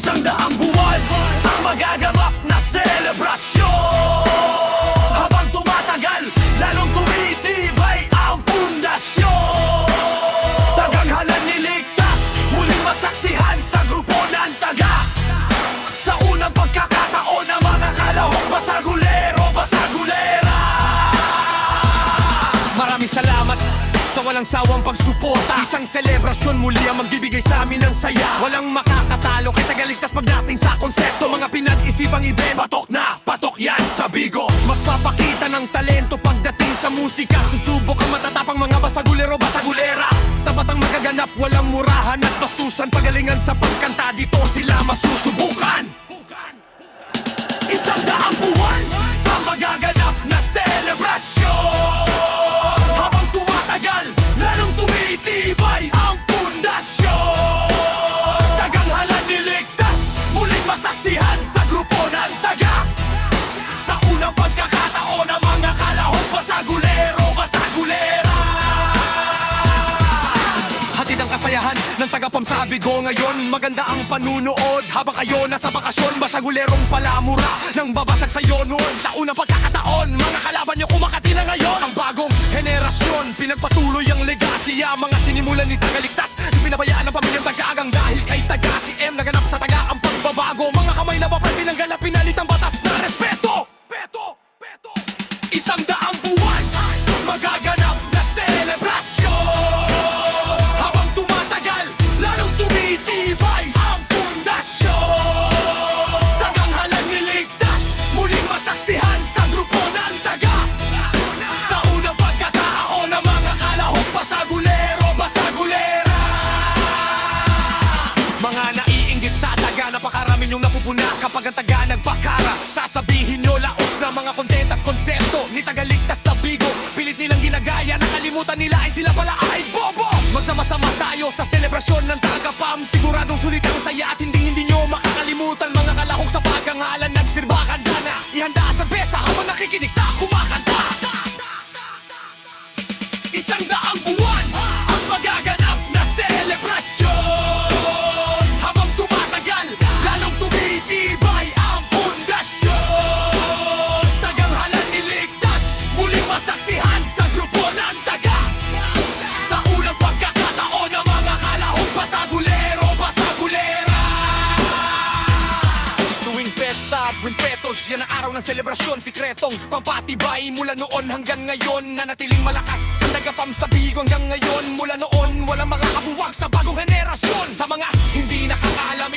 100 buwan ang magaganap na selebrasyon. Habang tumatagal, lalong tumitibay ang pundasyon. Taganghalan niligtas, muling masaksihan sa grupo ng taga. Sa unang pagkakataon ng mga kalahok, basagulero, basagulera. Maraming salamat sa walang sawang pagsuporta. Isang selebrasyon muli ang magbibigay sa amin ng saya. Walang makakatalo kay tagaligtas pagdating sa konsepto. Mga pinag-isipang event, patok na patok yan sa bigo. Magpapakita ng talento pagdating sa musika. Susubok ang matatapang mga basagulero, basagulera. Tapat ang magaganap, walang murahan at bastusan. Pagalingan sa pagkanta, dito sila masusubukan. 100 buwan ang magaganap na selebrasyon. Habang tumatagal, lalong tumitibay ang pundasyon. Taganghalan niligtas, muling masaksihan sa grupo ng taga. Sa unang pagkakataon ng mga kalahok, basagulero, basagulera. Hatid ang kasayahan ng tagapam sa Abigo ngayon. Maganda ang panunood habang kayo nasa bakasyon. Basagulerong palamura nang babasag sa'yo noon. Sa unang pagkakataon, mga kalaban nyo kumakati na ngayon. Ang bagong henerasyon, pinagpatuloy ang legasiya. Mga sinimulan ni Tagaligtas, pinabayaan ng pamilyang Tagagang. Dahil kay Taga si M, naganap sa Taga ang pagbabago. Mga kamay na bapal, tinanggal at pinalit ang batas na respeto. 100 buwan magaganap na selebrasyon. Habang tumatagal, lalong tumitibay ang pundasyon. Taganghalan niligtas, muling masaksihan sa grupo ng taga. Sa unang pagkataon ng mga kalahok, basagulero, basagulera. Mga naiinggit sa taga, napakarami yung napupuna kapag ang taga nagpakara. Sasabihin nyo laos na mga content at konsepto ni Tagaligtas sa Bigo. Pilit nilang ginagaya, nakalimutan nila ay sila pala ay bobo. Magsama-sama tayo sa selebrasyon ng tagapam. Siguradong sulit ang saya at hindi nyo makakalimutan. Mga kalahok sa pagkangalan, nagsirbakan na ihanda sa besa habang nakikinig sa kumakanta. 100 buwan ang magaganap na selebrasyon. Habang tumatagal, lalong tumitibay ang pundasyon. Taganghalan niligtas, muling masaksihan sa grupo ng taga. Sa unang pagkakataon ng mga kalahok, basagulero, basagulera. Tuwing pesta, Wimpetos, yan ang araw ng selebrasyon. Sikretong pampatibay mula noon hanggang ngayon. Nanatiling malakas ang tagapam sa Bigo hanggang ngayon. Mula noon, walang makakabuwag sa bagong henerasyon. Sa mga hindi nakakaalam,